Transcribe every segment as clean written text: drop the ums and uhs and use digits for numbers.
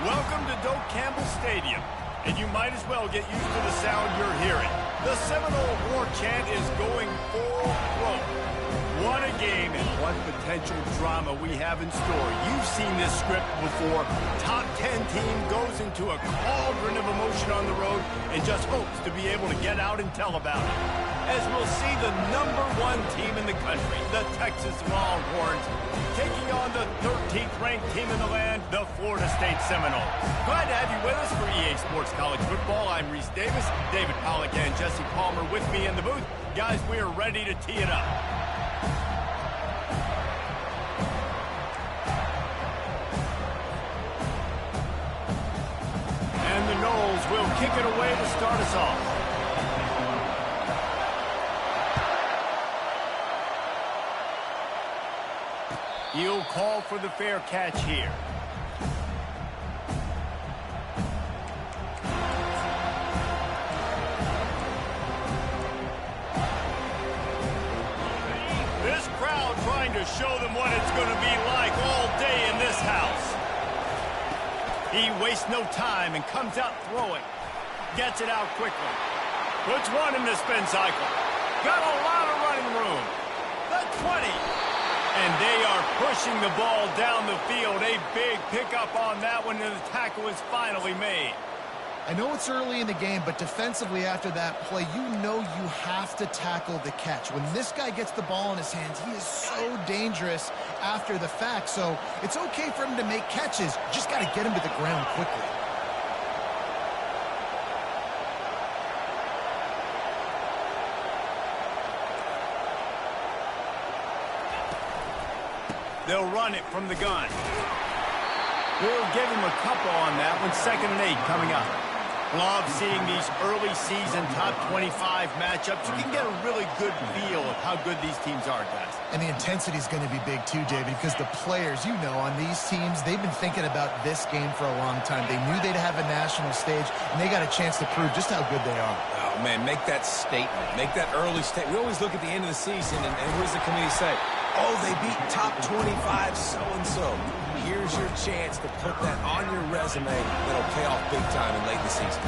Welcome to Doak Campbell Stadium, and you might as well get used to the sound you're hearing. The Seminole war chant is going full throat. What a game and what potential drama we have in store. You've seen this script before. Top 10 team goes into a cauldron of emotion on the road and just hopes to be able to get out and tell about it. As we'll see the #1 team in the country, the Texas Longhorns, taking on the 13th ranked team in the land, the Florida State Seminoles. Glad to have you with us for EA Sports College Football. I'm Reese Davis, David Pollack and Jesse Palmer with me in the booth. Guys, we are ready to tee it up. And the Noles will kick it away to start us off. He'll call for the fair catch here. This crowd trying to show them what it's going to be like all day in this house. He wastes no time and comes out throwing. Gets it out quickly. Puts one in the spin cycle. Got a lot of running room. The 20. And they are pushing the ball down the field. A big pickup on that one, and the tackle is finally made. I know it's early in the game, but defensively after that play, you know you have to tackle the catch. When this guy gets the ball in his hands, he is so dangerous after the fact. So it's okay for him to make catches. You just got to get him to the ground quickly. They'll run it from the gun. We'll give him a couple on that one. 2nd and 8 coming up. Love seeing these early season top 25 matchups. You can get a really good feel of how good these teams are, guys. And the intensity is going to be big too, David, because the players, you know, on these teams, they've been thinking about this game for a long time. They knew they'd have a national stage, and they got a chance to prove just how good they are. Oh, man, make that statement. Make that early statement. We always look at the end of the season, and what does the committee say? Oh, they beat top 25 so-and-so. Here's your chance to put that on your resume. That'll pay off big time in late in the season.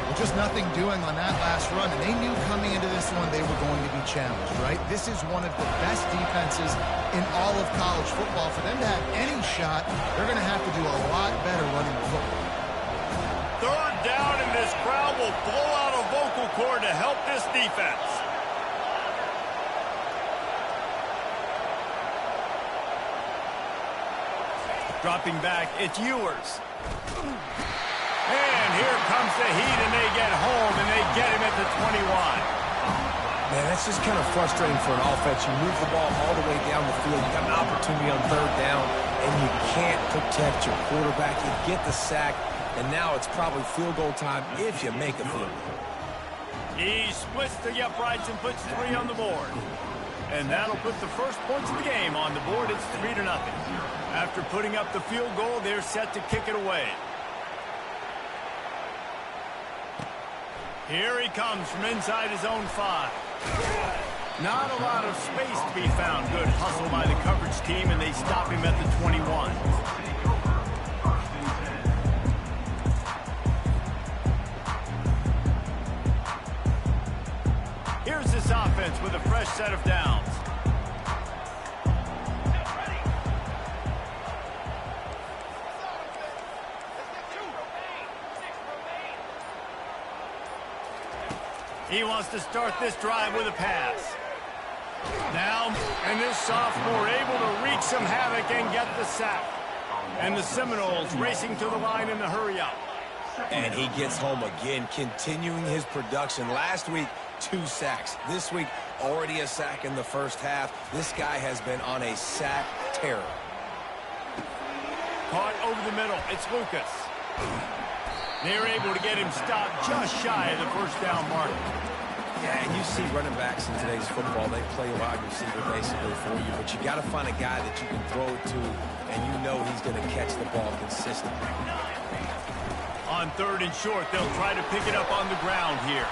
Well, just nothing doing on that last run, and they knew coming into this one they were going to be challenged, right? This is one of the best defenses in all of college football. For them to have any shot, they're going to have to do a lot better running the football. 3rd down, and this crowd will blow out a vocal cord to help this defense. Dropping back, it's Ewers. And here comes the heat, and they get home, and they get him at the 21. Man, that's just kind of frustrating for an offense. You move the ball all the way down the field. You got an opportunity on 3rd down, and you can't protect your quarterback. You get the sack, and now it's probably field goal time if you make a field goal. He splits the uprights and puts 3 on the board. And that'll put the first points of the game on the board. It's 3-0. After putting up the field goal, they're set to kick it away. Here he comes from inside his own 5. Not a lot of space to be found. Good hustle by the coverage team, and they stop him at the 21. Here's this offense with a fresh set of downs. He wants to start this drive with a pass. Now, and this sophomore able to wreak some havoc and get the sack. And the Seminoles racing to the line in the hurry-up. And he gets home again, continuing his production. Last week, 2 sacks. This week, already a sack in the first half. This guy has been on a sack terror. Caught over the middle. It's Lucas. They're able to get him stopped just shy of the first down mark. Yeah, and you see running backs in today's football, they play a wide receiver basically for you, but you got to find a guy that you can throw it to, and you know he's going to catch the ball consistently. On 3rd and short, they'll try to pick it up on the ground here.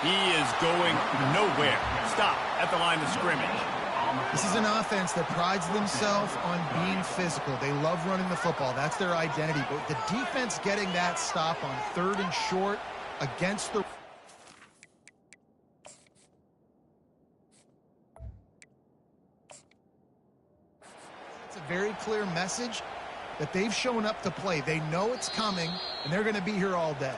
He is going nowhere. Stop at the line of scrimmage. This is an offense that prides themselves on being physical. They love running the football. That's their identity. But the defense getting that stop on 3rd and short against the... It's a very clear message that they've shown up to play. They know it's coming, and they're going to be here all day.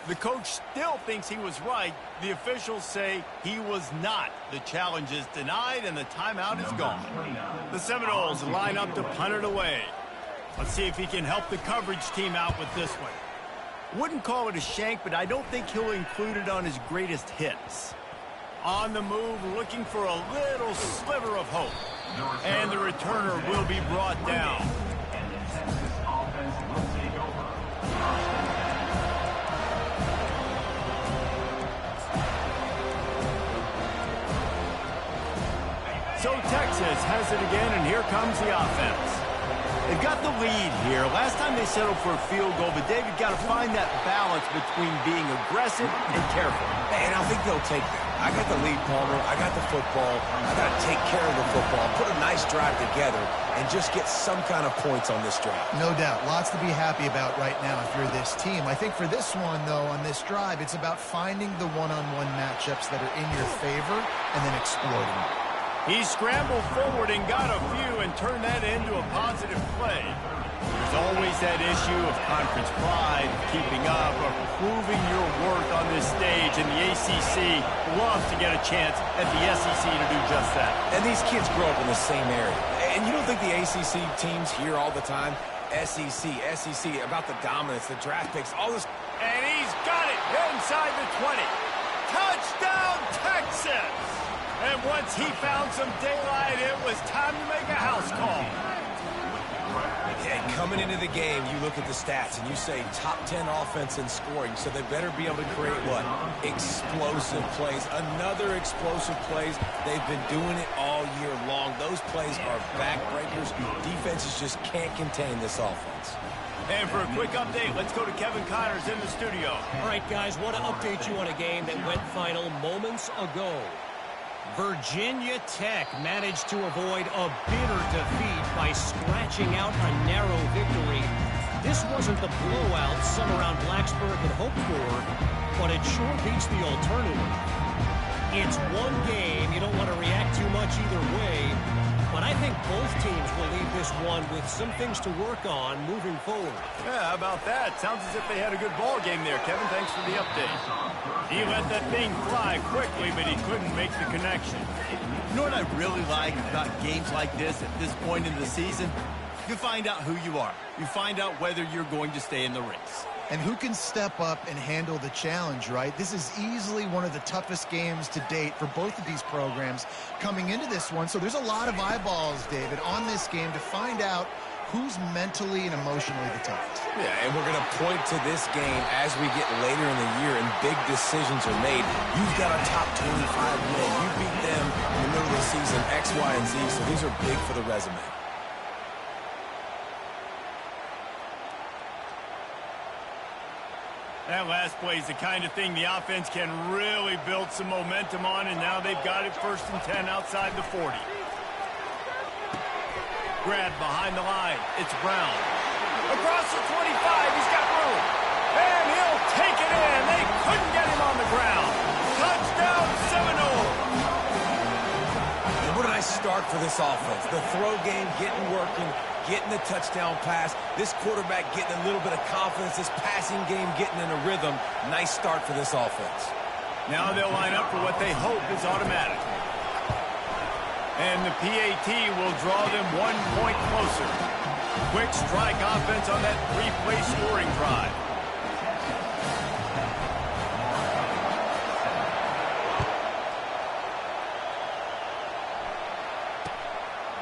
The coach still thinks he was right. The officials say he was not. The challenge is denied, and the timeout is gone. The Seminoles line up to punt it away. Let's see if he can help the coverage team out with this one. Wouldn't call it a shank, but I don't think he'll include it on his greatest hits. On the move, looking for a little sliver of hope. And the returner will be brought down. So Texas has it again, and here comes the offense. They've got the lead here. Last time they settled for a field goal, but David got to find that balance between being aggressive and careful. And I think they'll take that. I got the lead, Palmer. I got the football. I got to take care of the football, put a nice drive together, and just get some kind of points on this drive. No doubt. Lots to be happy about right now if you're this team. I think for this one, though, on this drive, it's about finding the one-on-one matchups that are in your favor and then exploiting them. He scrambled forward and got a few and turned that into a positive play. There's always that issue of conference pride, keeping up, or proving your worth on this stage, and the ACC loves to get a chance at the SEC to do just that. And these kids grow up in the same area. And you don't think the ACC teams hear all the time, SEC, about the dominance, the draft picks, all this. And he's got it inside the 20. Touchdown, Texas! And once he found some daylight, it was time to make a house call. And coming into the game, you look at the stats and you say top 10 offense in scoring, so they better be able to create what? Explosive plays. Another explosive plays. They've been doing it all year long. Those plays are backbreakers. Defenses just can't contain this offense. And for a quick update, let's go to Kevin Connors in the studio. All right, guys, want to update you on a game that went final moments ago. Virginia Tech managed to avoid a bitter defeat by scratching out a narrow victory. This wasn't the blowout some around Blacksburg had hoped for, but it sure beats the alternative. It's one game. You don't want to react too much either way, but I think both teams will leave this one with some things to work on moving forward. Yeah, how about that? Sounds as if they had a good ball game there, Kevin. Thanks for the update. He let that thing fly quickly, but he couldn't make the connection. You know what I really like about games like this at this point in the season? You find out who you are. You find out whether you're going to stay in the race. And who can step up and handle the challenge, right? This is easily one of the toughest games to date for both of these programs coming into this one. So there's a lot of eyeballs, David, on this game to find out who's mentally and emotionally the toughest. Yeah, and we're going to point to this game as we get later in the year and big decisions are made. You've got a top 25 win. You beat them in the middle of the season, X, Y, and Z, so these are big for the resume. That last play is the kind of thing the offense can really build some momentum on, and now they've got it 1st and 10 outside the 40. Grab behind the line. It's Brown. Across the 25. He's got room. And he'll take it in. They couldn't get him on the ground. Touchdown, Seminoles. And what a nice start for this offense. The throw game getting working, getting the touchdown pass. This quarterback getting a little bit of confidence. This passing game getting in a rhythm. Nice start for this offense. Now they'll line up for what they hope is automatic. And the PAT will draw them 1 point closer. Quick strike offense on that 3-play scoring drive.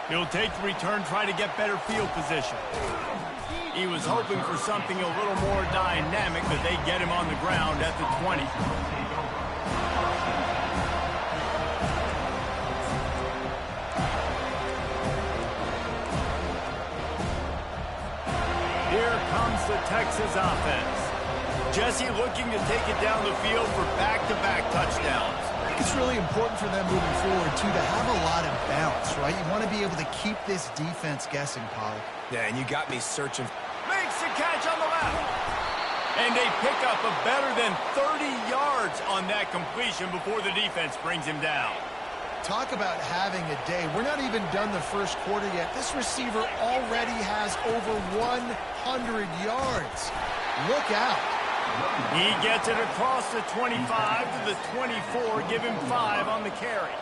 He'll take the return, try to get better field position. He was hoping for something a little more dynamic, but they get him on the ground at the 20. Here comes the Texas offense. Jesse looking to take it down the field for back-to-back touchdowns. think it's really important for them moving forward, too, to have a lot of balance, right? You want to be able to keep this defense guessing, Pollock. Yeah, and you got me searching. Makes the catch on the left. And they pick up a better than 30 yards on that completion before the defense brings him down. Talk about having a day. We're not even done the first quarter yet. This receiver already has over 100 yards. Look out. He gets it across the 25 to the 24. Give him 5 on the carry.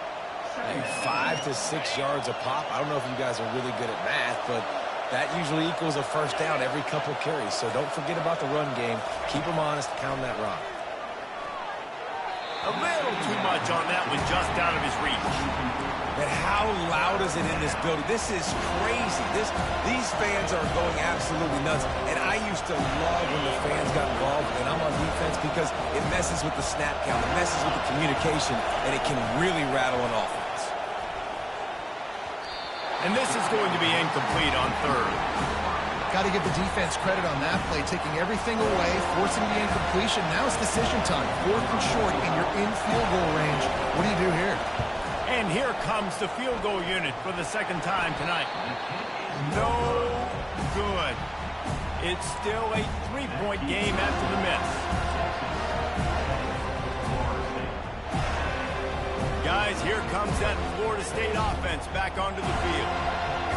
Hey, 5 to 6 yards a pop. I don't know if you guys are really good at math, but that usually equals a first down every couple carries. So don't forget about the run game. Keep them honest. Pound that rock. A little too much on that one, just out of his reach. And how loud is it in this building? This is crazy. These fans are going absolutely nuts. And I used to love when the fans got involved, and I'm on defense, because it messes with the snap count, it messes with the communication, and it can really rattle an offense. And this is going to be incomplete on third. Got to give the defense credit on that play, taking everything away, forcing the incompletion. Now it's decision time. 4th and short, and you're in field goal range. What do you do here? And here comes the field goal unit for the second time tonight. No good. It's still a 3-point game after the miss. Guys, here comes that Florida State offense back onto the field.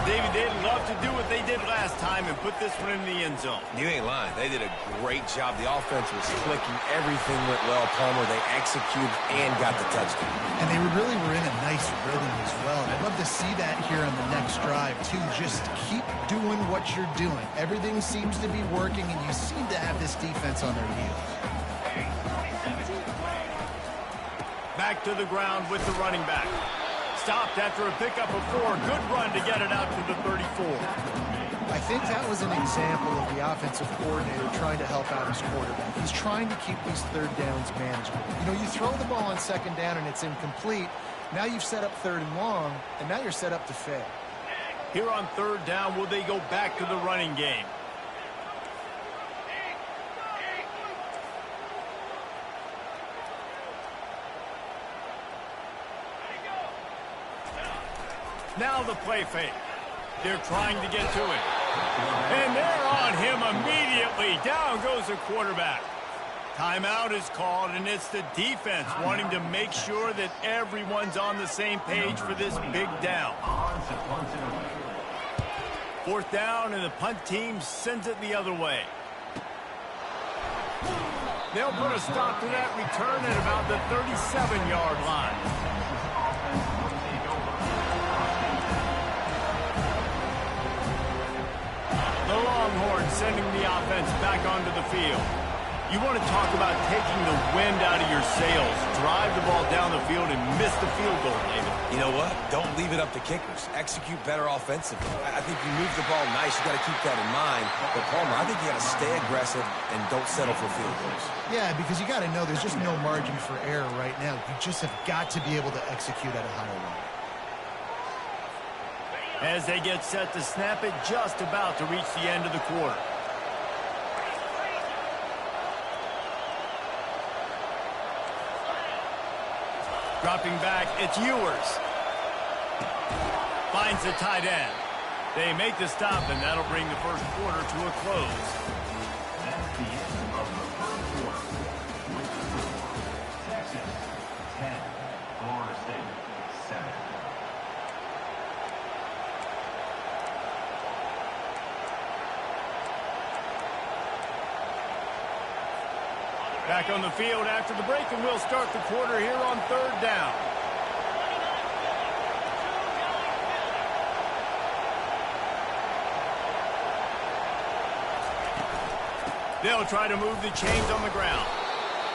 David, they'd love to do what they did last time and put this one in the end zone. You ain't lying. They did a great job. The offense was clicking. Everything went well, Palmer. They executed and got the touchdown. And they really were in a nice rhythm as well. And I'd love to see that here on the next drive, too. Just keep doing what you're doing. Everything seems to be working, and you seem to have this defense on their heels. Back to the ground with the running back. Stopped after a pickup of 4. Good run to get it out to the 34. I think that was an example of the offensive coordinator trying to help out his quarterback. He's trying to keep these third downs manageable. You know, you throw the ball on second down and it's incomplete. Now you've set up 3rd and long, and now you're set up to fail. Here on 3rd down, will they go back to the running game? Now the play fake. They're trying to get to it. And they're on him immediately. Down goes the quarterback. Timeout is called, and it's the defense wanting to make sure that everyone's on the same page for this big down. 4th down, and the punt team sends it the other way. They'll put a stop to that return at about the 37-yard line. The Longhorns sending the offense back onto the field. You want to talk about taking the wind out of your sails. Drive the ball down the field and miss the field goal, David. You know what? Don't leave it up to kickers. Execute better offensively. I think you move the ball nice. You got to keep that in mind. But, Palmer, I think you got to stay aggressive and don't settle for field goals. Yeah, because you got to know there's just no margin for error right now. You just have got to be able to execute at a higher level. As they get set to snap it, just about to reach the end of the quarter. Dropping back, it's Ewers. Finds the tight end. They make the stop, and that'll bring the first quarter to a close. That's the end of the first quarter. With the score, Texas 10, Florida State 7. Back on the field after the break, and we'll start the quarter here on 3rd down. They'll try to move the chains on the ground.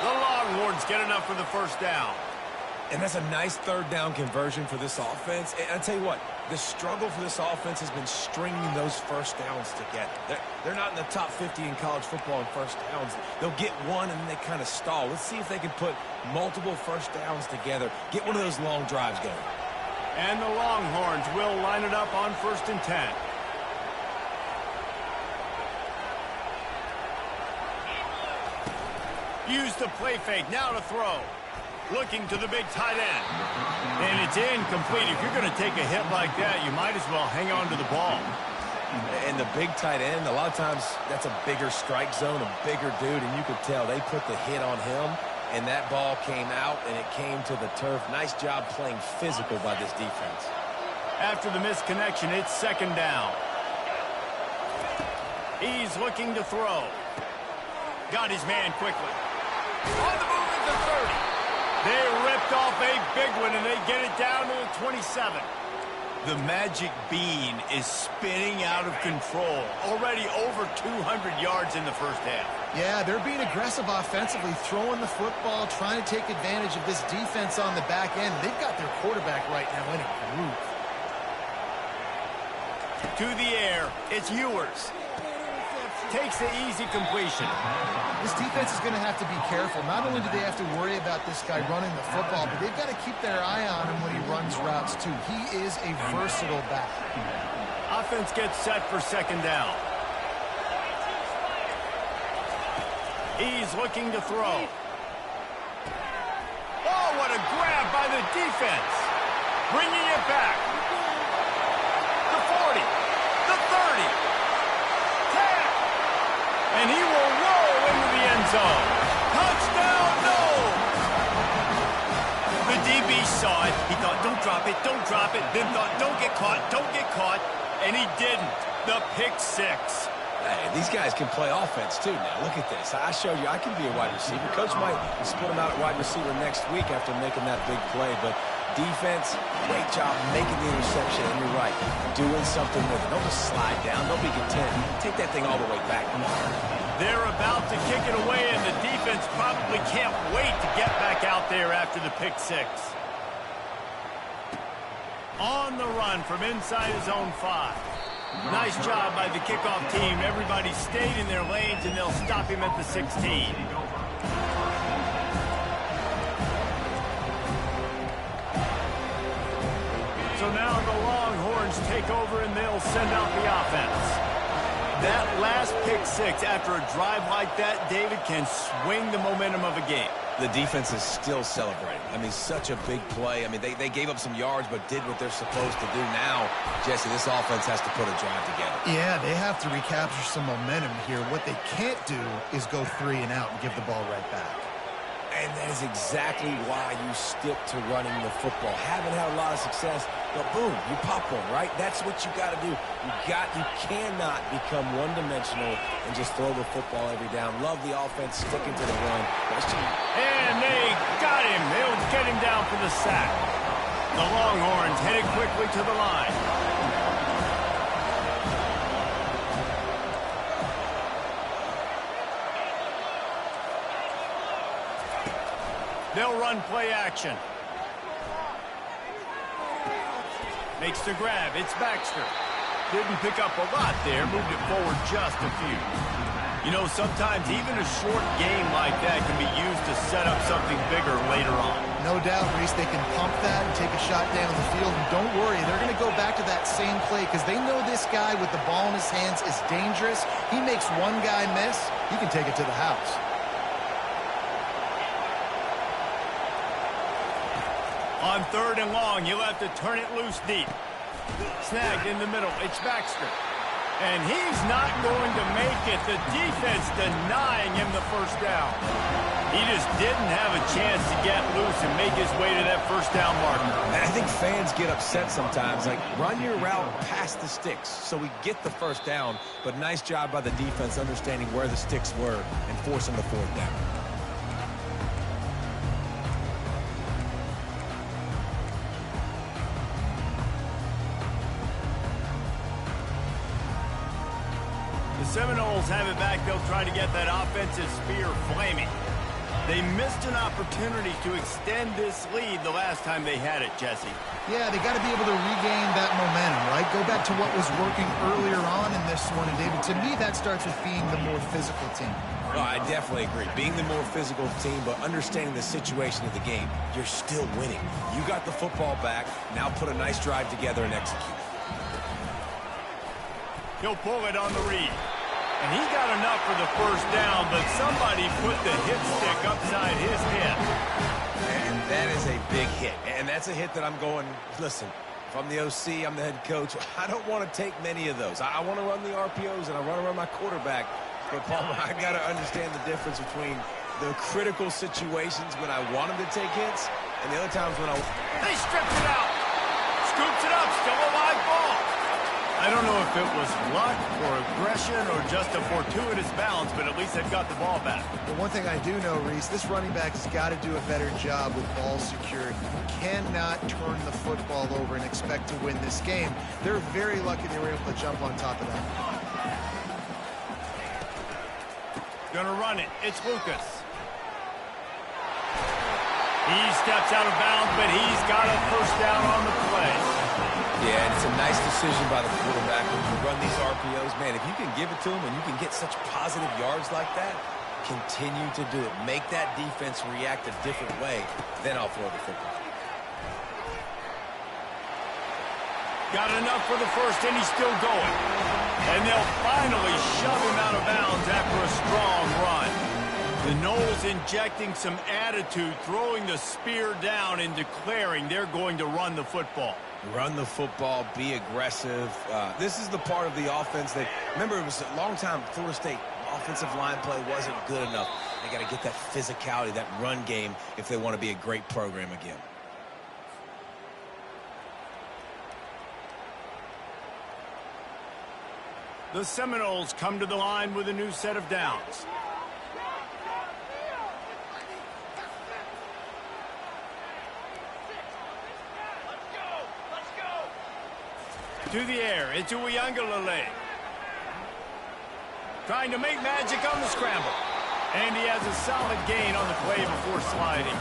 The Longhorns get enough for the first down. And that's a nice 3rd down conversion for this offense. And I'll tell you what, the struggle for this offense has been stringing those first downs together. They're not in the top 50 in college football in first downs. They'll get one and then they kind of stall. Let's see if they can put multiple first downs together. Get one of those long drives going. And the Longhorns will line it up on 1st and 10. Use the play fake, now to throw. looking to the big tight end. And it's incomplete. If you're going to take a hit like that, you might as well hang on to the ball. And the big tight end, a lot of times that's a bigger strike zone, a bigger dude, and you could tell they put the hit on him, and that ball came out, and it came to the turf. Nice job playing physical by this defense. After the misconnection, it's second down. He's looking to throw. Got his man quickly. On the move at the 30. They ripped off a big one, and they get it down to the 27. The magic bean is spinning out of control. Already over 200 yards in the first half. Yeah, they're being aggressive offensively, throwing the football, trying to take advantage of this defense on the back end. They've got their quarterback right now in a groove. To the air, it's Ewers. Takes the easy completion. This defense is going to have to be careful. Not only do they have to worry about this guy running the football, but they've got to keep their eye on him when he runs routes, too. He is a versatile back. Offense gets set for second down. He's looking to throw. Oh, what a grab by the defense. Bringing it back. The 40. The 30. And he will roll into the end zone. Touchdown, no! The DB saw it. He thought, don't drop it, don't drop it. Then thought, don't get caught, don't get caught. And he didn't. The pick six. Hey, these guys can play offense, too, now. Look at this. I showed you I can be a wide receiver. Coach might split him out at wide receiver next week after making that big play, but defense, great job making the interception, and you're right, doing something with it. Don't just slide down. Don't be content. Take that thing all the way back. They're about to kick it away, and the defense probably can't wait to get back out there after the pick six. On the run from inside his own 5. Nice job by the kickoff team. Everybody stayed in their lanes, and they'll stop him at the 16. So now the Longhorns take over, and they'll send out the offense. That last pick six after a drive like that, David, can swing the momentum of a game. The defense is still celebrating. I mean, such a big play. I mean, they gave up some yards but did what they're supposed to do. Now, Jesse, this offense has to put a drive together. Yeah, they have to recapture some momentum here. What they can't do is go 3 and out and give the ball right back. And that is exactly why you stick to running the football. Haven't had a lot of success, but boom, you pop one, right? That's what you got to do. You cannot become one-dimensional and just throw the football every down. Love the offense sticking to the run. And they got him. They'll get him down for the sack. The Longhorns headed quickly to the line. They'll run play action. Makes the grab. It's Baxter. Didn't pick up a lot there. Moved it forward just a few. You know, sometimes even a short game like that can be used to set up something bigger later on. No doubt, Reese, they can pump that and take a shot down the field. And don't worry, they're going to go back to that same play because they know this guy with the ball in his hands is dangerous. He makes one guy miss, he can take it to the house. On 3rd and long, you'll have to turn it loose deep. Snagged in the middle. It's Baxter. And he's not going to make it. The defense denying him the first down. He just didn't have a chance to get loose and make his way to that first down marker. And I think fans get upset sometimes. Like, run your route past the sticks so we get the first down. But nice job by the defense understanding where the sticks were and forcing the 4th down. The Seminoles have it back. They'll try to get that offensive spear flaming. They missed an opportunity to extend this lead the last time they had it, Jesse. Yeah, they got to be able to regain that momentum, right? Go back to what was working earlier on in this one. And, David, to me, that starts with being the more physical team. Oh, I definitely agree. Being the more physical team, but understanding the situation of the game. You're still winning. You got the football back. Now put a nice drive together and execute. He'll pull it on the read. And he got enough for the first down, but somebody put the hit stick upside his head. That is a big hit, and that's a hit that I'm going, listen, if I'm the OC, I'm the head coach, I don't want to take many of those. I want to run the RPOs, and I want to run my quarterback. But, Palmer, I got to understand the difference between the critical situations when I want them to take hits and the other times when I... They stripped it out. Scoops it up. Still a live ball. I don't know if it was luck or aggression or just a fortuitous balance, but at least they've got the ball back. But one thing I do know, Reese, this running back has got to do a better job with ball security. You cannot turn the football over and expect to win this game. They're very lucky they were able to jump on top of that. Gonna run it. It's Lucas. He steps out of bounds, but he's got a first down on the play. Yeah, and it's a nice decision by the quarterback when you run these RPOs. Man, if you can give it to him and you can get such positive yards like that, continue to do it. Make that defense react a different way, then I'll throw the football. Got enough for the first, and he's still going. And they'll finally shove him out of bounds after a strong run. The Noles injecting some attitude, throwing the spear down and declaring they're going to run the football. Run the football, be aggressive. This is the part of the offense that, remember, it was a long time Florida State offensive line play wasn't good enough. They got to get that physicality, that run game, if they want to be a great program again. The Seminoles come to the line with a new set of downs. To the air, into Uiagalelei. Trying to make magic on the scramble. And he has a solid gain on the play before sliding.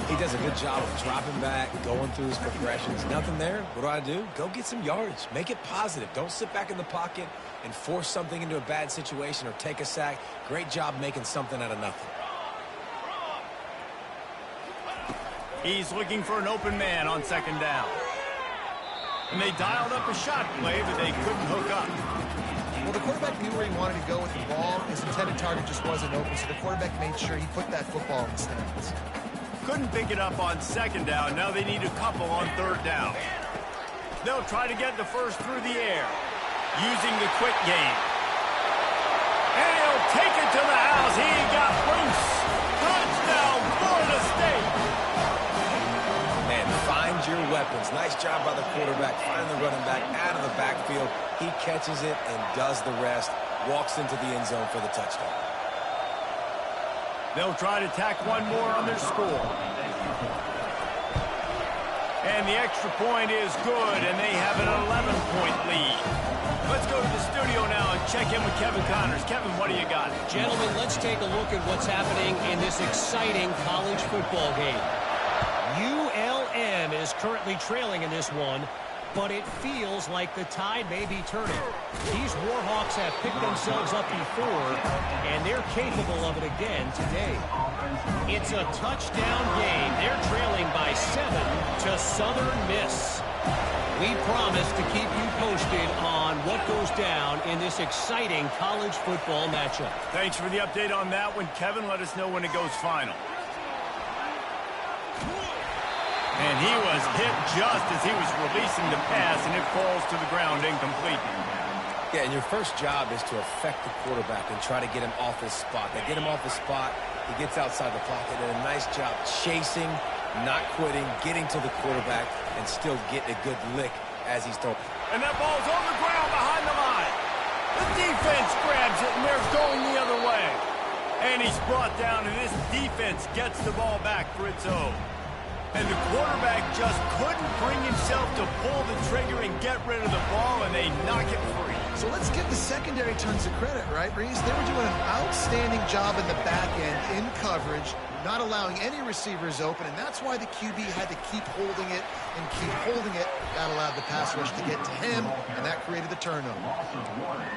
He does a good job of dropping back, going through his progressions. Nothing there. What do? Go get some yardage. Make it positive. Don't sit back in the pocket and force something into a bad situation or take a sack. Great job making something out of nothing. He's looking for an open man on second down. And they dialed up a shot play, but they couldn't hook up. Well, the quarterback knew where he wanted to go with the ball. His intended target just wasn't open, so the quarterback made sure he put that football in the stands. Couldn't pick it up on second down. Now they need a couple on third down. They'll try to get the first through the air, using the quick game. And he'll take it to the house. He got loose. Touchdown, Florida State. Man, find your weapons. Nice job by the quarterback. Find the running back out of the backfield. He catches it and does the rest. Walks into the end zone for the touchdown. They'll try to tack one more on their score. And the extra point is good, and they have an 11-point lead. Let's go to the studio now and check in with Kevin Connors. Kevin, what do you got? Gentlemen, let's take a look at what's happening in this exciting college football game. ULM is currently trailing in this one, but it feels like the tide may be turning. These Warhawks have picked themselves up before, and they're capable of it again today. It's a touchdown game. They're trailing by 7 to Southern Miss. We promise to keep you posted on what goes down in this exciting college football matchup. Thanks for the update on that one, Kevin. Let us know when it goes final. And he was hit just as he was releasing the pass, and it falls to the ground incomplete. Yeah, and your first job is to affect the quarterback and try to get him off his spot. They get him off his spot, he gets outside the pocket, and a nice job chasing, not quitting, getting to the quarterback, and still getting a good lick as he's throwing. And that ball's on the ground behind the line. The defense grabs it, and they're going the other way. And he's brought down, and this defense gets the ball back for its own. And the quarterback just couldn't bring himself to pull the trigger and get rid of the ball, and they knock it free. So let's give the secondary tons of credit, right, Reese? They were doing an outstanding job in the back end, in coverage, not allowing any receivers open, and that's why the QB had to keep holding it and keep holding it. That allowed the pass rush to get to him, and that created the turnover.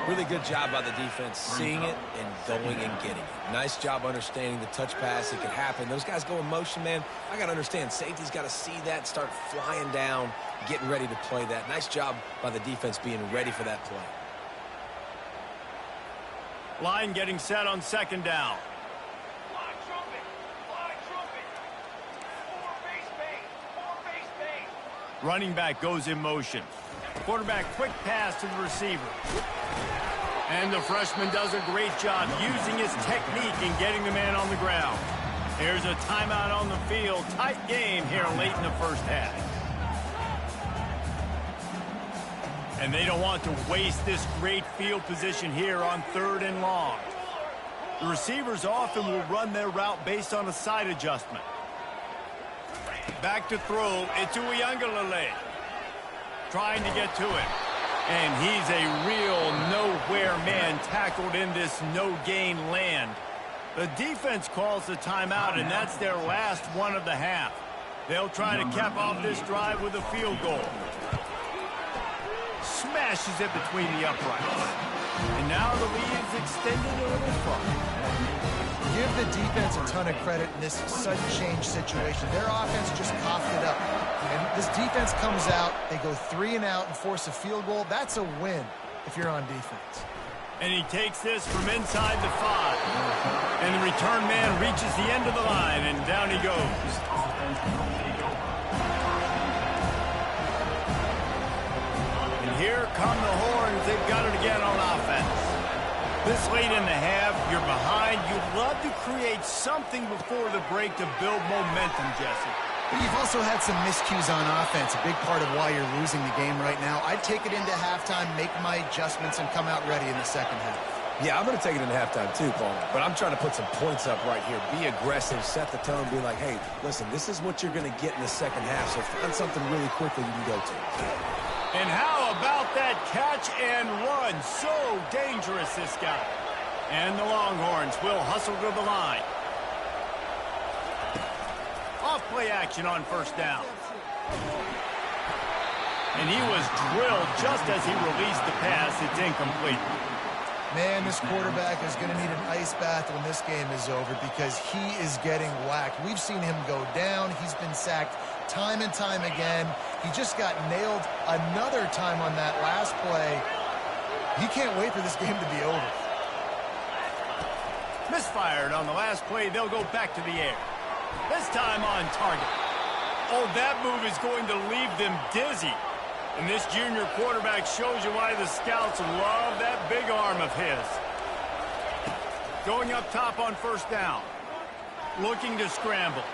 Really good job by the defense, seeing it and going and getting it. Nice job understanding the touch pass. It could happen. Those guys go in motion, man. I got to understand, safety's got to see that, start flying down, getting ready to play that. Nice job by the defense being ready for that play. Line getting set on second down. Running back goes in motion. Quarterback quick pass to the receiver. And the freshman does a great job using his technique and getting the man on the ground. Here's a timeout on the field. Tight game here late in the first half. And they don't want to waste this great field position here on 3rd and long. The receivers often will run their route based on a side adjustment. Back to throw. It's Ncaa. Trying to get to it. And he's a real nowhere man tackled in this no-gain land. The defense calls the timeout, and that's their last one of the half. They'll try to cap off this drive with a field goal. Smashes it between the uprights. And now the lead's extended a little further. Give the defense a ton of credit in this sudden change situation. Their offense just coughed it up. And this defense comes out, they go 3 and out and force a field goal. That's a win if you're on defense. And he takes this from inside the 5. And the return man reaches the end of the line, and down he goes. And here come the horns. They've got it again on offense. This late in the half, you're behind. You'd love to create something before the break to build momentum, Jesse. But you've also had some miscues on offense, a big part of why you're losing the game right now. I'd take it into halftime, make my adjustments, and come out ready in the second half. Yeah, I'm going to take it into halftime too, Paul. But I'm trying to put some points up right here. Be aggressive, set the tone, be like, hey, listen, this is what you're going to get in the second half, so find something really quickly you can go to. And how about that catch and run? So dangerous, this guy. And the Longhorns will hustle to the line. Off-play action on first down. And he was drilled just as he released the pass. It's incomplete. Man, this quarterback is going to need an ice bath when this game is over because he is getting whacked. We've seen him go down. He's been sacked time and time again. He just got nailed another time on that last play. He can't wait for this game to be over. Misfired on the last play. They'll go back to the air. This time on target. Oh, that move is going to leave them dizzy. And this junior quarterback shows you why the scouts love that big arm of his. Going up top on first down. Looking to scramble.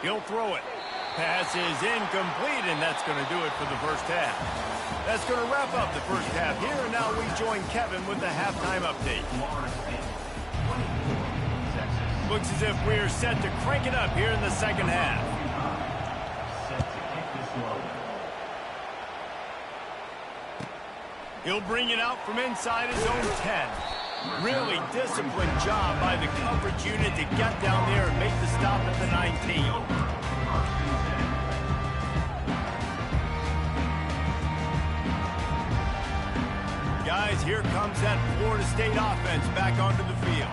He'll throw it. Pass is incomplete, and that's going to do it for the first half. That's going to wrap up the first half here, and now we join Kevin with the halftime update. Looks as if we're set to crank it up here in the second half. He'll bring it out from inside his own 10. Really disciplined job by the coverage unit to get down there and make the stop at the 19. Guys, here comes that Florida State offense back onto the field.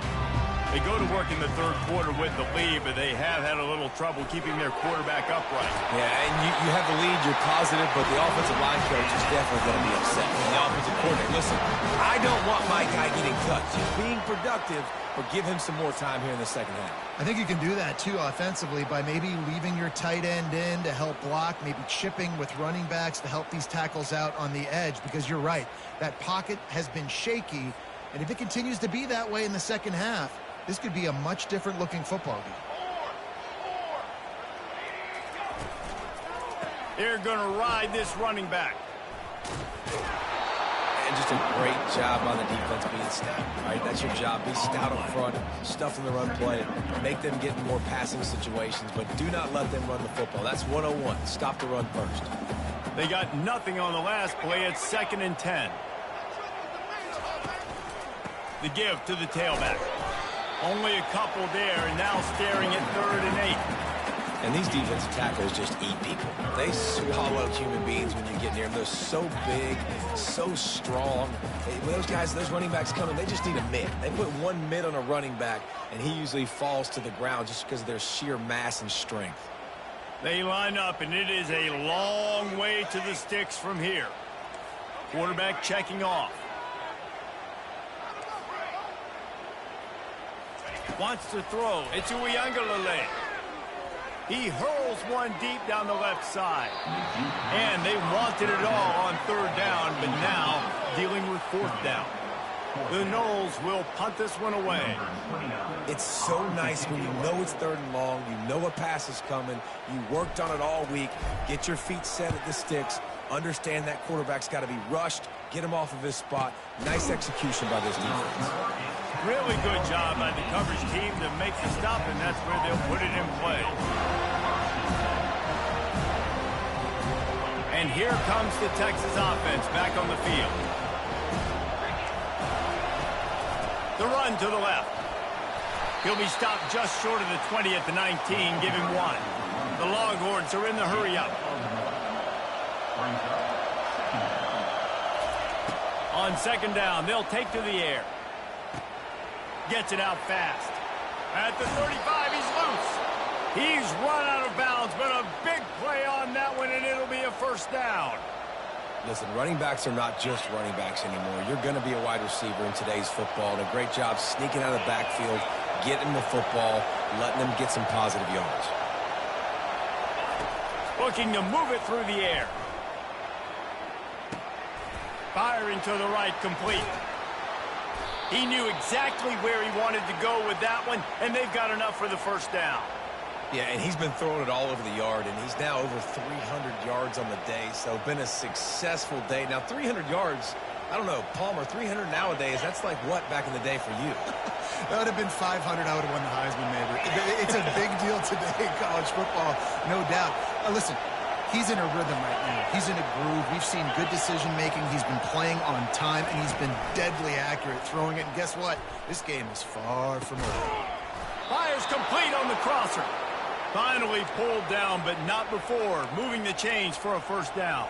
They go to work in the third quarter with the lead, but they have had a little trouble keeping their quarterback upright. Yeah, and you have the lead, you're positive, but the offensive line coach is definitely going to be upset. And the offensive coordinator, listen, I don't want my guy getting cut. He's being productive, but give him some more time here in the second half. I think you can do that, too, offensively, by maybe leaving your tight end in to help block, maybe chipping with running backs to help these tackles out on the edge, because you're right. That pocket has been shaky, and if it continues to be that way in the second half, this could be a much different looking football game. They're going to ride this running back. And just a great job on the defense being stout, right? That's your job. Be stout up front, stuff in the run play, make them get in more passing situations, but do not let them run the football. That's 101. Stop the run first. They got nothing on the last play. It's 2nd and 10. The give to the tailback. Only a couple there, and now staring at 3rd and 8. And these defensive tackles just eat people. They swallow human beings when you get near them. They're so big, so strong. When those guys, those running backs come in, they just need a mid. They put one mid on a running back, and he usually falls to the ground just because of their sheer mass and strength. They line up, and it is a long way to the sticks from here. Quarterback checking off. Wants to throw. It's Ncaa. He hurls one deep down the left side. And they wanted it all on third down, but now dealing with fourth down. The Noles will punt this one away. It's so nice when you know it's third and long, you know a pass is coming, you worked on it all week, get your feet set at the sticks, understand that quarterback's got to be rushed, get him off of his spot. Nice execution by this defense. Really good job by the coverage team to make the stop, and that's where they'll put it in play. And here comes the Texas offense back on the field. The run to the left. He'll be stopped just short of the 20 at the 19, give him one. The Longhorns are in the hurry-up. On second down, they'll take to the air. Gets it out fast. At the 35, he's loose. He's run out of bounds, but a big play on that one, and it'll be a first down. Listen, running backs are not just running backs anymore. You're going to be a wide receiver in today's football, and a great job sneaking out of the backfield, getting the football, letting them get some positive yards. Looking to move it through the air. Firing to the right, complete. He knew exactly where he wanted to go with that one, and they've got enough for the first down. Yeah, and he's been throwing it all over the yard, and he's now over 300 yards on the day, so been a successful day. Now, 300 yards, I don't know, Palmer, 300 nowadays, that's like what back in the day for you? That would have been 500. I would have won the Heisman, maybe. It's a big deal today in college football, no doubt. Listen, he's in a rhythm right now. He's in a groove. We've seen good decision-making. He's been playing on time, and he's been deadly accurate throwing it. And guess what? This game is far from over. Fires complete on the crosser. Finally pulled down, but not before moving the chains for a first down.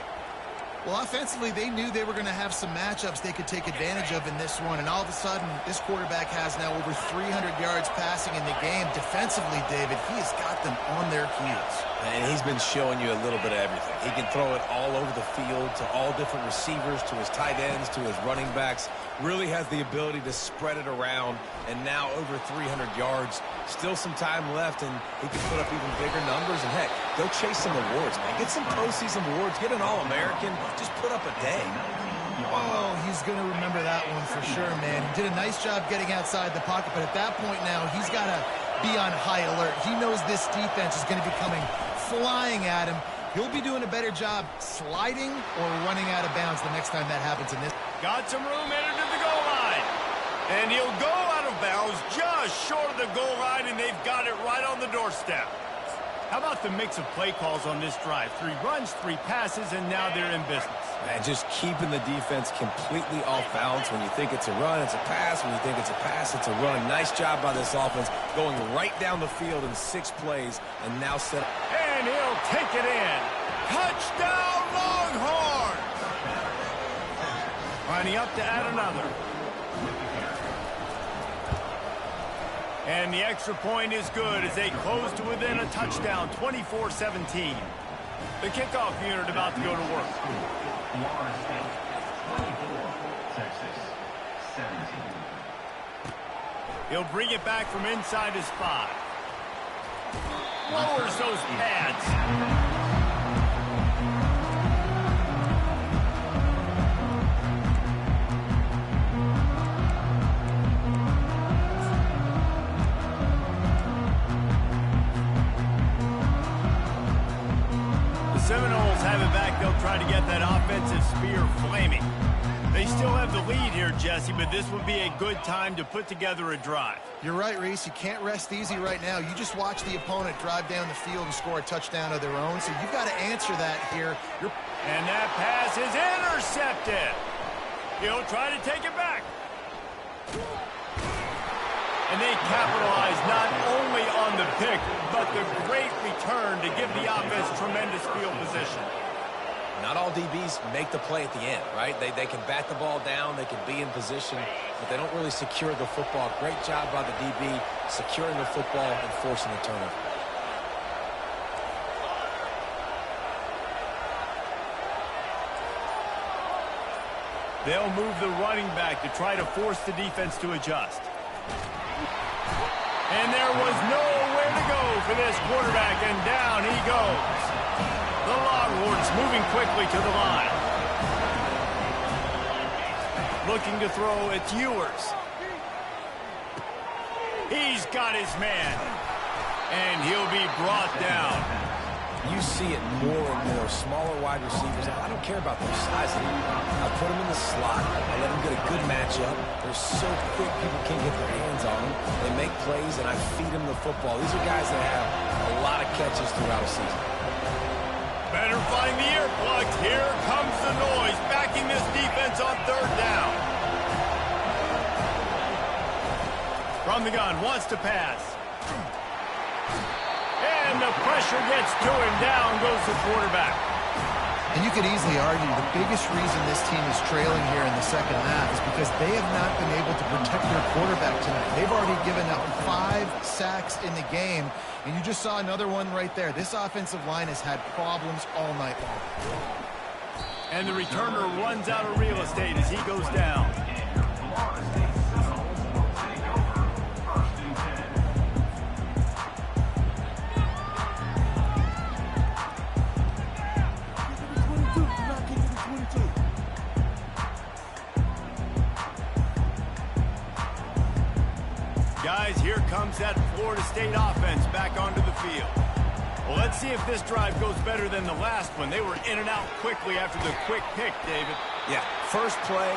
Well, offensively, they knew they were going to have some matchups they could take advantage of in this one, and all of a sudden, this quarterback has now over 300 yards passing in the game. Defensively, David, he has got them on their heels. And he's been showing you a little bit of everything. He can throw it all over the field to all different receivers, to his tight ends, to his running backs. Really has the ability to spread it around, and now over 300 yards. Still some time left, and he can put up even bigger numbers. And, heck, go chase some awards, man. Get some postseason awards. Get an All-American. Just put up a day. Oh, he's going to remember that one for sure, man. He did a nice job getting outside the pocket, but at that point now, he's got to be on high alert. He knows this defense is going to be coming flying at him. He'll be doing a better job sliding or running out of bounds the next time that happens in this. Got some room entered to the goal line. And he'll go out of bounds just short of the goal line, and they've got it right on the doorstep. How about the mix of play calls on this drive? 3 runs, 3 passes, and now they're in business. And just keeping the defense completely off balance. When you think it's a run, it's a pass. When you think it's a pass, it's a run. Nice job by this offense going right down the field in 6 plays and now set up. And he'll take it in. Touchdown, Longhorns! Lining up to add another. And the extra point is good as they close to within a touchdown, 24-17. The kickoff unit about to go to work. Florida State, 24, Texas, 17. He'll bring it back from inside his 5. Lowers those pads. Seminoles have it back. They'll try to get that offensive spear flaming. They still have the lead here, Jesse, but this would be a good time to put together a drive. You're right, Reese. You can't rest easy right now. You just watch the opponent drive down the field and score a touchdown of their own, so you've got to answer that here. And that pass is intercepted. He'll try to take it back. And they capitalize not only on the pick, but the great return to give the offense tremendous field position. Not all DBs make the play at the end, right? They can bat the ball down, they can be in position, but they don't really secure the football. Great job by the DB securing the football and forcing a turnover. They'll move the running back to try to force the defense to adjust. And there was nowhere to go for this quarterback, and down he goes. The Longhorns moving quickly to the line. Looking to throw, it's Ewers. He's got his man, and he'll be brought down. You see it more and more. Smaller wide receivers. I don't care about their size anymore. I put them in the slot. I let them get a good matchup. They're so quick, people can't get their hands on them. They make plays, and I feed them the football. These are guys that have a lot of catches throughout a season. Better find the earplugs. Here comes the noise, backing this defense on third down. From the gun, wants to pass. And the pressure gets to him. Down goes the quarterback. And you could easily argue the biggest reason this team is trailing here in the second half is because they have not been able to protect their quarterback tonight. They've already given up 5 sacks in the game, and you just saw another one right there. This offensive line has had problems all night long. And the returner runs out of real estate as he goes down. Guys, here comes that Florida State offense back onto the field. Well, let's see if this drive goes better than the last one. They were in and out quickly after the quick pick, David. Yeah, first play,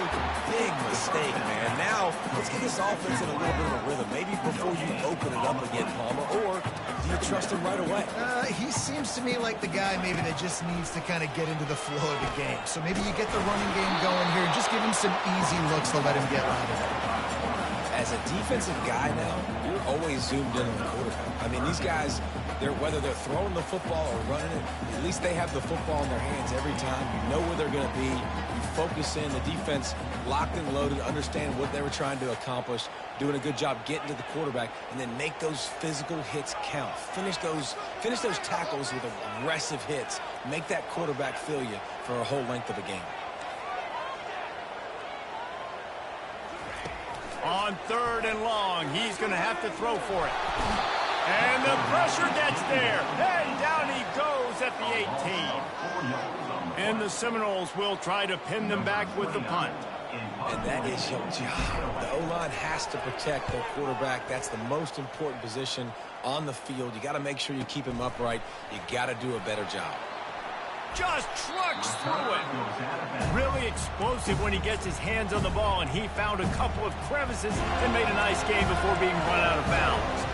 big mistake, man. Now, let's get this offense in a little bit of a rhythm. Maybe before you open it up again, Palmer, or do you trust him right away? He seems to me like the guy maybe that just needs to kind of get into the flow of the game. So maybe you get the running game going here and just give him some easy looks to let him get out of it. As a defensive guy now, you're always zoomed in on the quarterback. I mean, these guys, whether they're throwing the football or running it, at least they have the football in their hands every time. You know where they're going to be. You focus in. The defense locked and loaded, understand what they were trying to accomplish, doing a good job getting to the quarterback, and then make those physical hits count. Finish those tackles with aggressive hits. Make that quarterback feel you for a whole length of a game. On third and long, he's going to have to throw for it. And the pressure gets there. And down he goes at the 18. And the Seminoles will try to pin them back with the punt. And that is your job. The O-line has to protect their quarterback. That's the most important position on the field. You got to make sure you keep him upright. You got to do a better job. Just trucks through it. Really explosive when he gets his hands on the ball, and he found a couple of crevices and made a nice game before being run out of bounds.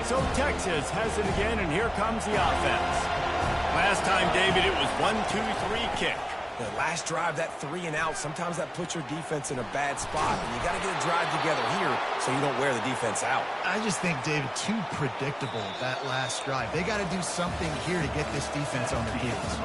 So Texas has it again, and here comes the offense. Last time, David, it was 1-2-3 kick. The last drive, that 3 and out, sometimes that puts your defense in a bad spot. And you got to get a drive together here so you don't wear the defense out. I just think, David, too predictable, that last drive. They got to do something here to get this defense on their heels.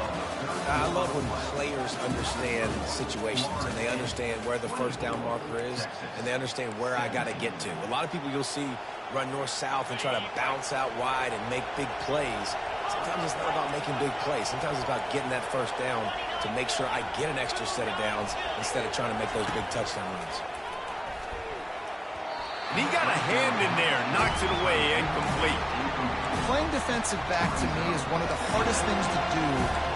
I love when players understand situations and they understand where the first down marker is and they understand where I got to get to. A lot of people you'll see run north-south and try to bounce out wide and make big plays. Sometimes it's not about making big plays. Sometimes it's about getting that first down to make sure I get an extra set of downs instead of trying to make those big touchdown runs. He got a hand in there, knocks it away, incomplete. Playing defensive back, to me, is one of the hardest things to do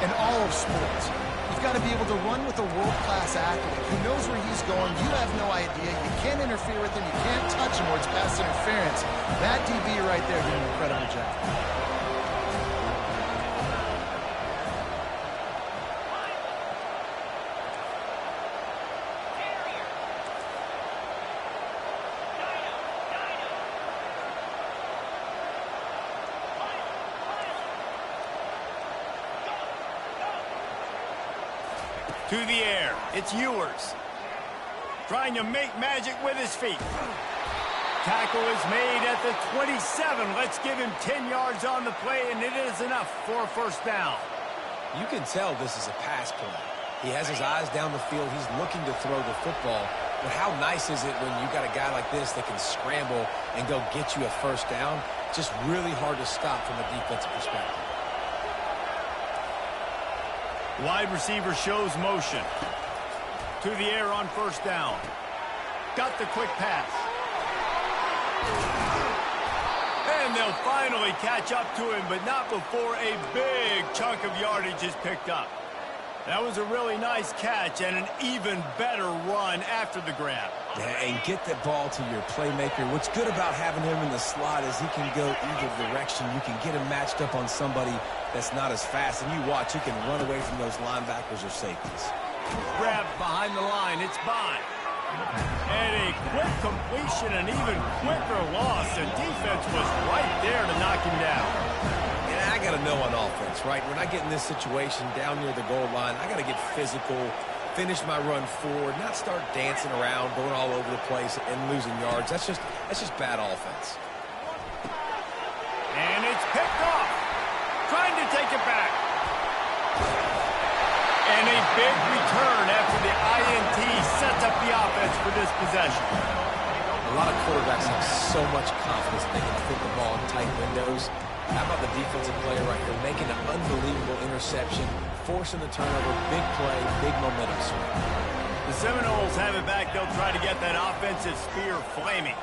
in all of sports. You've got to be able to run with a world-class athlete who knows where he's going. You have no idea. You can't interfere with him. You can't touch him or it's pass interference. That DB right there did an incredible job. To the air, it's Ewers. Trying to make magic with his feet. Tackle is made at the 27. Let's give him 10 yards on the play, and it is enough for a first down. You can tell this is a pass play. He has his eyes down the field. He's looking to throw the football. But how nice is it when you got a guy like this that can scramble and go get you a first down? Just really hard to stop from a defensive perspective. Wide receiver shows motion. To the air on first down. Got the quick pass. And they'll finally catch up to him, but not before a big chunk of yardage is picked up. That was a really nice catch and an even better run after the grab. Yeah, and get that ball to your playmaker. What's good about having him in the slot is he can go either direction. You can get him matched up on somebody that's not as fast, and you watch, he can run away from those linebackers or safeties. Grab behind the line. It's Bond. And a quick completion, an even quicker loss. The defense was right there to knock him down. And I got to know on offense, right? When I get in this situation down near the goal line, I got to get physical, finish my run forward, not start dancing around, going all over the place and losing yards. That's just bad offense. And it's picked off. Trying to take it back. And a big return after the INT sets up the offense for this possession. A lot of quarterbacks have so much confidence they can fit the ball in tight windows. How about the defensive player right here making an unbelievable interception, forcing the turnover, big play, big momentum swing. The Seminoles have it back. They'll try to get that offensive spear flaming.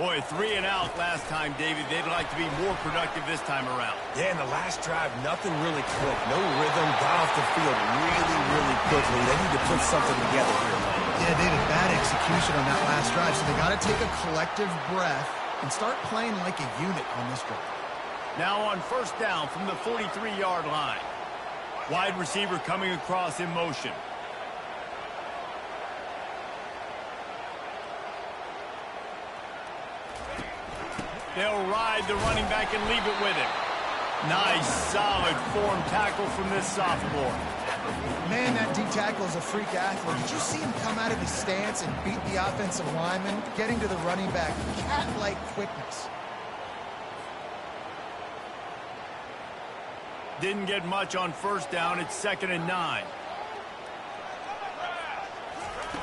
Boy, 3 and out last time, David. They'd like to be more productive this time around. Yeah, in the last drive, nothing really clicked. No rhythm, got off the field really, really quickly. They need to put something together here. Yeah, David, bad execution on that last drive, so they got to take a collective breath and start playing like a unit on this drive. Now on first down from the 43-yard line. Wide receiver coming across in motion. They'll ride the running back and leave it with him. Nice, solid form tackle from this sophomore. Man, that D tackle is a freak athlete. Did you see him come out of his stance and beat the offensive lineman, getting to the running back? Cat-like quickness. Didn't get much on first down. It's 2nd and 9.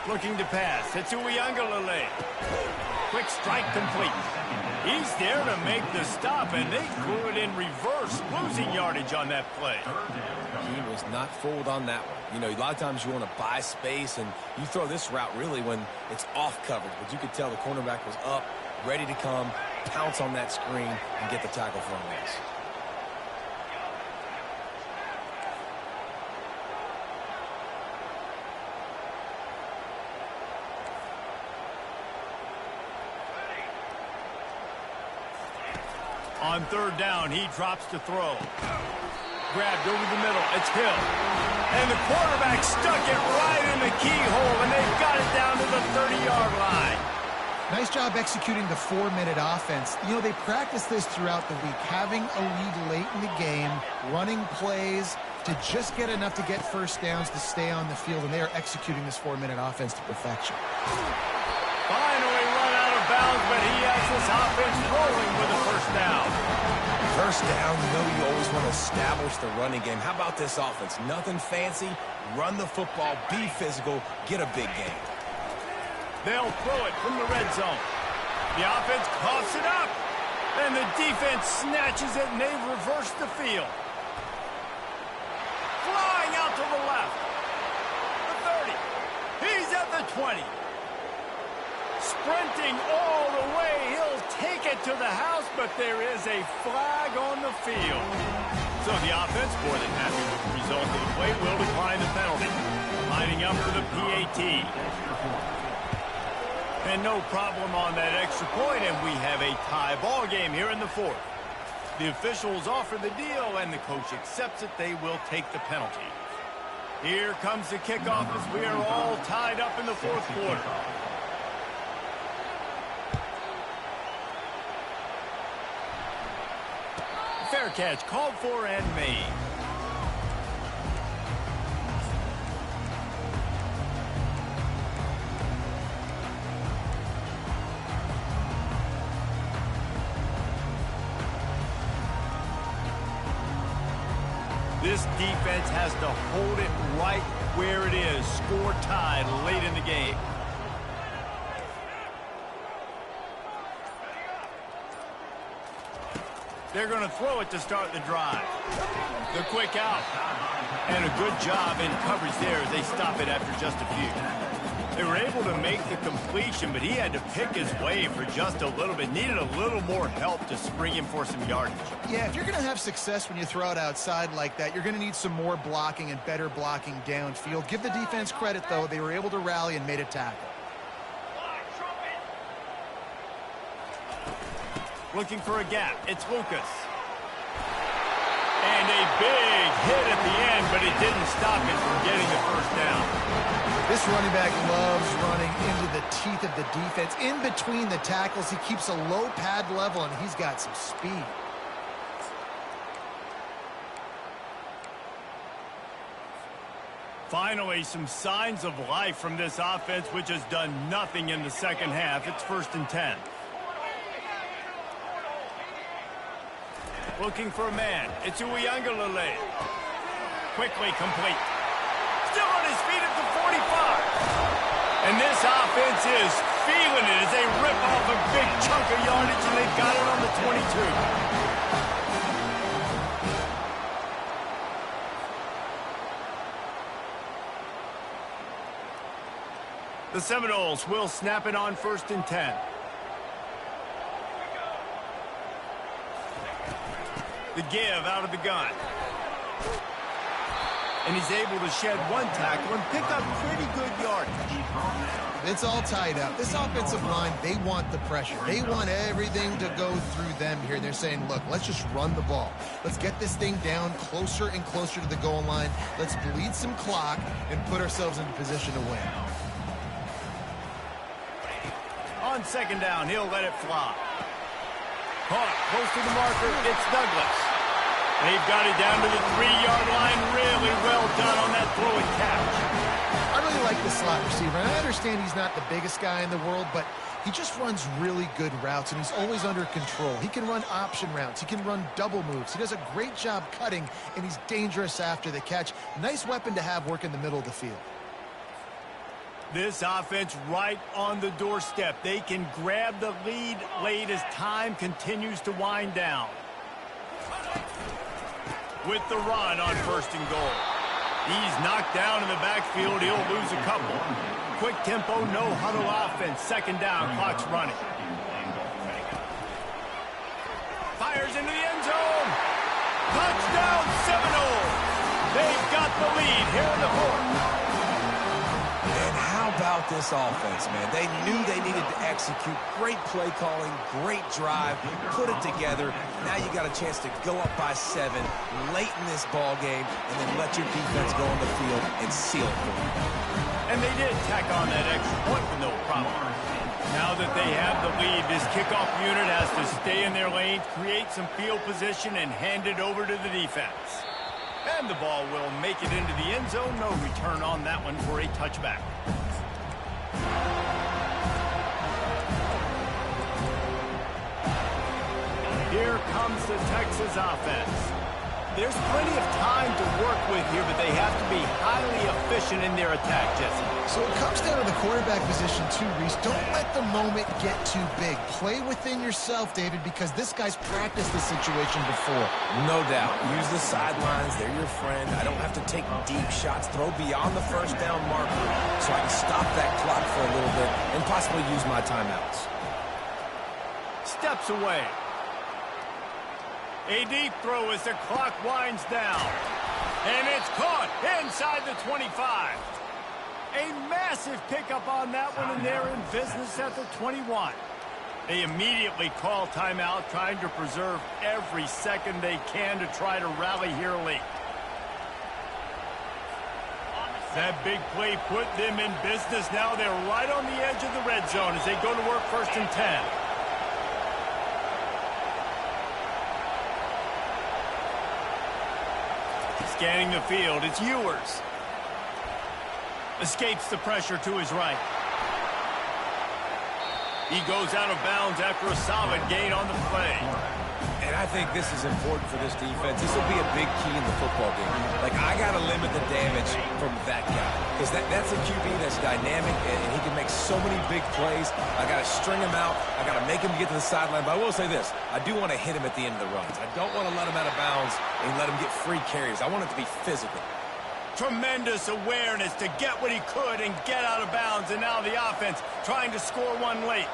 Looking to pass. It's Uiagalelei. Quick strike complete. He's there to make the stop, and they threw it in reverse, losing yardage on that play. He was not fooled on that one. You know, a lot of times you want to buy space, and you throw this route really when it's off coverage. But you could tell the cornerback was up, ready to come, pounce on that screen, and get the tackle for a loss. On third down, he drops to throw. Grabbed over the middle. It's Hill. And the quarterback stuck it right in the keyhole, and they've got it down to the 30-yard line. Nice job executing the 4-minute offense. You know, they practice this throughout the week, having a lead late in the game, running plays to just get enough to get first downs to stay on the field, and they are executing this 4-minute offense to perfection. Finally run out of bounds, but he has this offense rolling with a first down. First down, you know you always want to establish the running game. How about this offense? Nothing fancy. Run the football, be physical, get a big game. They'll throw it from the red zone. The offense coughs it up, and the defense snatches it, and they reverse the field. Flying out to the left. The 30. He's at the 20. Sprinting all the way. He'll take it to the house, but there is a flag on the field. So the offense, more than happy with the result of the play, will decline the penalty. Lining up for the PAT. And no problem on that extra point, and we have a tie ball game here in the 4th. The officials offer the deal, and the coach accepts it. They will take the penalty. Here comes the kickoff as we are all tied up in the 4th quarter. Fair catch called for and made. This defense has to hold it right where it is. Score tied late in the game. They're going to throw it to start the drive. The quick out. And a good job in coverage there as they stop it after just a few. They were able to make the completion, but he had to pick his way for just a little bit. Needed a little more help to spring him for some yardage. Yeah, if you're going to have success when you throw it outside like that, you're going to need some more blocking and better blocking downfield. Give the defense credit, though. They were able to rally and made a tackle. Looking for a gap. It's Lucas. And a big hit at the end, but it didn't stop him from getting the first down. This running back loves running into the teeth of the defense. In between the tackles, he keeps a low pad level, and he's got some speed. Finally, some signs of life from this offense, which has done nothing in the second half. It's 1st and 10. Looking for a man. It's Uiagalelei. Quickly complete. Still on his feet at the 45. And this offense is feeling it as they rip off a big chunk of yardage, and they've got it on the 22. The Seminoles will snap it on 1st and 10. The give out of the gun. And he's able to shed one tackle and pick up pretty good yardage. It's all tied up. This offensive line, they want the pressure. They want everything to go through them here. They're saying, look, let's just run the ball. Let's get this thing down closer and closer to the goal line. Let's bleed some clock and put ourselves in a position to win. On 2nd down, he'll let it fly. Caught close to the marker. It's Douglas. They've got it down to the 3-yard line. Really well done on that throw and catch. I really like the slot receiver, and I understand he's not the biggest guy in the world, but he just runs really good routes, and he's always under control. He can run option routes. He can run double moves. He does a great job cutting, and he's dangerous after the catch. Nice weapon to have work in the middle of the field. This offense right on the doorstep. They can grab the lead late as time continues to wind down. With the run on 1st and goal. He's knocked down in the backfield. He'll lose a couple. Quick tempo, no huddle offense. 2nd down, clock's running. Fires into the end zone. Touchdown, Seminoles. They've got the lead here in the 4th. And how about this offense, man? They knew they needed to execute. Great play calling, great drive, put it together. Now you got a chance to go up by 7 late in this ball game and then let your defense go on the field and seal it for you. And they did tack on that extra point with no problem. Now that they have the lead, this kickoff unit has to stay in their lane, create some field position, and hand it over to the defense. And the ball will make it into the end zone. No return on that one for a touchback. Here comes the Texas offense. There's plenty of time to work with here, but they have to be highly efficient in their attack, Jesse. So it comes down to the quarterback position too, Reese. Don't let the moment get too big. Play within yourself, David, because this guy's practiced this situation before. No doubt. Use the sidelines. They're your friend. I don't have to take deep shots. Throw beyond the 1st down marker so I can stop that clock for a little bit and possibly use my timeouts. Steps away. A deep throw as the clock winds down. And it's caught inside the 25. A massive pickup on that one, and they're in business at the 21. They immediately call timeout, trying to preserve every second they can to try to rally here late. That big play put them in business. Now they're right on the edge of the red zone as they go to work 1st and 10. Scanning the field, it's Ewers. Escapes the pressure to his right. He goes out of bounds after a solid gain on the play. And I think this is important for this defense. This will be a big key in the football game. Like, I got to limit the damage from that guy. Because that's a QB that's dynamic, and he can make so many big plays. I got to string him out. I got to make him get to the sideline. But I will say this. I do want to hit him at the end of the runs. I don't want to let him out of bounds and let him get free carries. I want it to be physical. Tremendous awareness to get what he could and get out of bounds, and now the offense trying to score one late.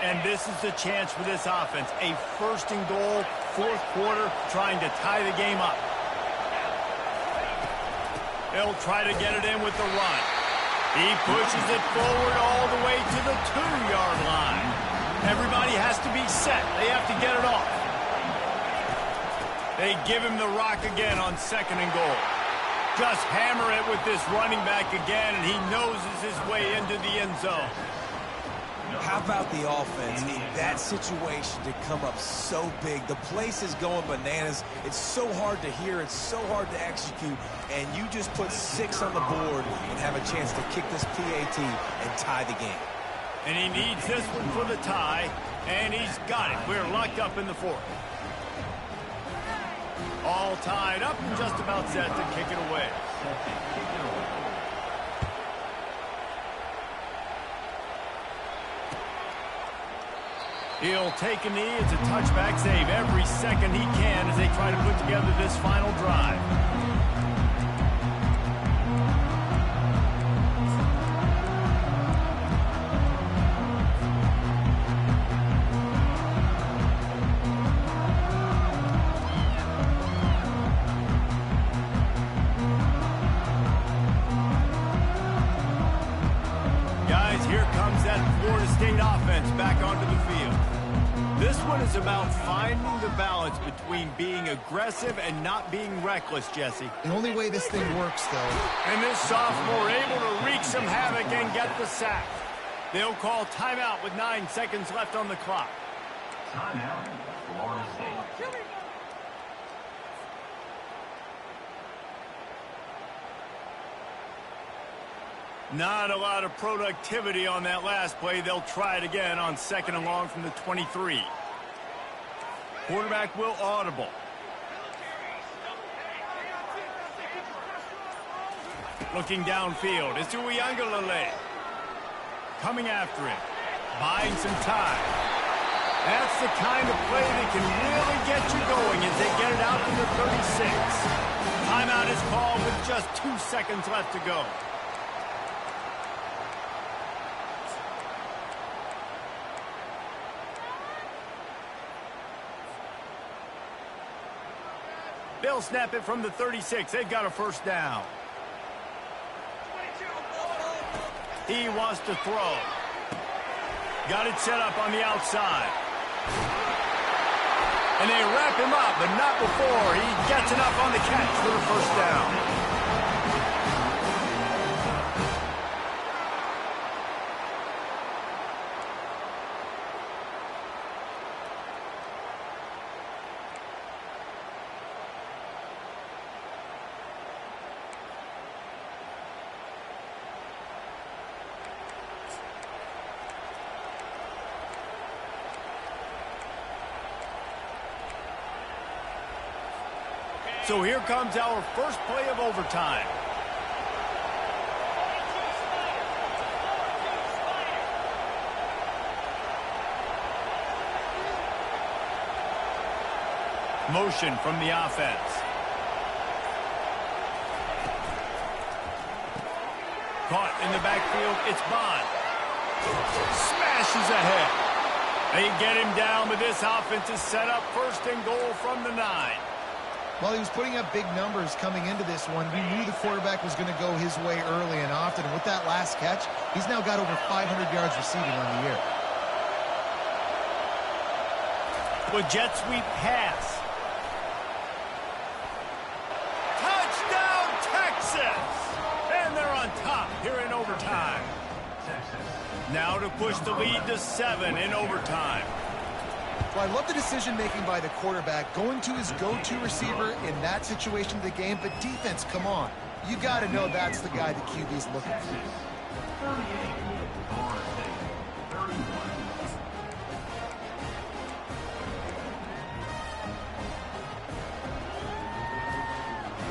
And this is the chance for this offense. A first and goal, fourth quarter, trying to tie the game up. They'll try to get it in with the run. He pushes it forward all the way to the 2-yard line. Everybody has to be set. They have to get it off. They give him the rock again on second and goal. Just hammer it with this running back again, and he noses his way into the end zone. How about the offense in that situation to come up so big? The place is going bananas. It's so hard to hear. It's so hard to execute. And you just put 6 on the board and have a chance to kick this PAT and tie the game. And he needs this one for the tie, and he's got it. We're locked up in the fourth. All tied up and just about set to kick it away. He'll take a knee. It's a touchback save every second he can as they try to put together this final drive. Guys, here comes that Florida State offense back onto the field. This one is about finding the balance between being aggressive and not being reckless, Jesse. The only way this thing works, though. And this sophomore able to wreak some havoc and get the sack. They'll call timeout with 9 seconds left on the clock. Timeout, Florida State. Not a lot of productivity on that last play. They'll try it again on second and long from the 23. Quarterback will audible. Looking downfield. It's Uiagalelei. Coming after him. Buying some time. That's the kind of play that can really get you going as they get it out to the 36. Timeout is called with just 2 seconds left to go. They'll snap it from the 36. They've got a first down. He wants to throw. Got it set up on the outside. And they wrap him up, but not before he gets enough on the catch for the first down. So here comes our first play of overtime. Motion from the offense. Caught in the backfield, it's Bond. Smashes ahead. They get him down, but this offense is set up first and goal from the 9. While he was putting up big numbers coming into this one, we knew the quarterback was going to go his way early and often. And with that last catch, he's now got over 500 yards receiving on the year. With jet sweep pass. Touchdown, Texas! And they're on top here in overtime. Now to push the lead to 7 in overtime. Well, I love the decision-making by the quarterback, going to his go-to receiver in that situation of the game. But defense, come on. You got to know that's the guy the QB's looking for. 38, Florida State, 31.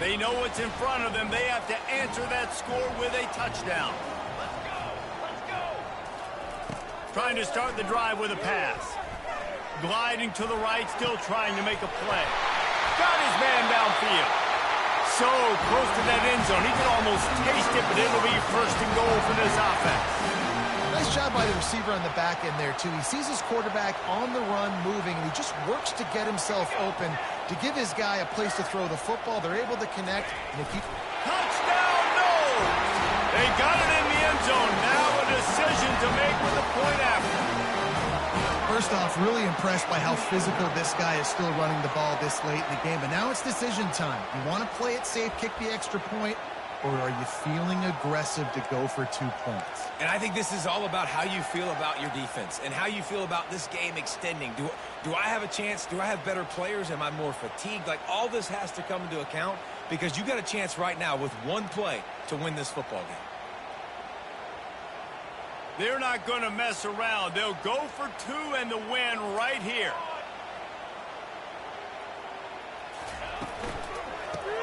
They know what's in front of them. They have to answer that score with a touchdown. Let's go! Trying to start the drive with a pass. Gliding to the right, still trying to make a play. Got his man downfield. So close to that end zone. He can almost taste it, but it'll be first and goal for this offense. Nice job by the receiver on the back end there, too. He sees his quarterback on the run moving, and he just works to get himself open to give his guy a place to throw the football. They're able to connect. And if he... Touchdown, no! They got it in the end zone. Now a decision to make with the point after. First off, really impressed by how physical this guy is still running the ball this late in the game. But now it's decision time. You want to play it safe, kick the extra point, or are you feeling aggressive to go for 2 points? And I think this is all about how you feel about your defense and how you feel about this game extending. Do I have a chance? Do I have better players? Am I more fatigued? Like, all this has to come into account because you got a chance right now with one play to win this football game. They're not going to mess around. They'll go for 2 and the win right here.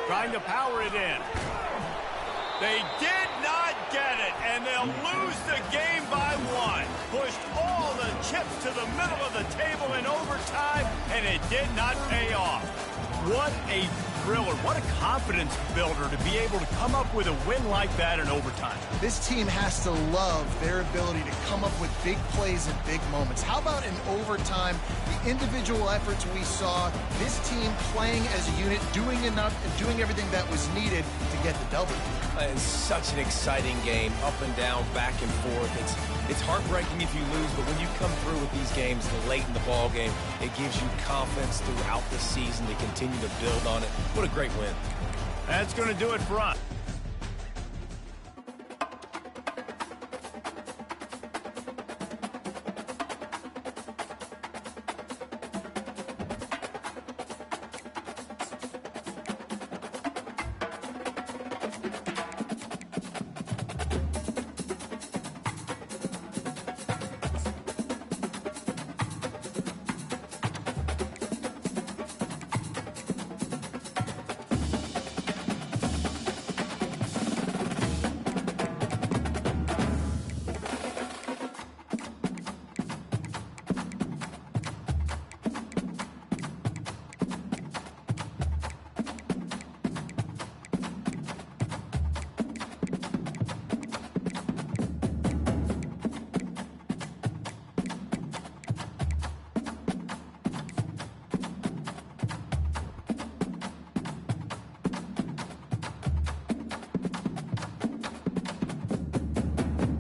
Trying to power it in. They did not get it, and they'll lose the game by 1. Pushed all the chips to the middle of the table in overtime, and it did not pay off. What a thriller. What a confidence builder to be able to come up with a win like that in overtime. This team has to love their ability to come up with big plays in big moments. How about in overtime, the individual efforts we saw, this team playing as a unit, doing enough and doing everything that was needed to get the W. It's such an exciting game, up and down, back and forth. It's heartbreaking if you lose, but when you come through with these games late in the ball game, it gives you confidence throughout the season to continue to build on it. What a great win. That's going to do it for us.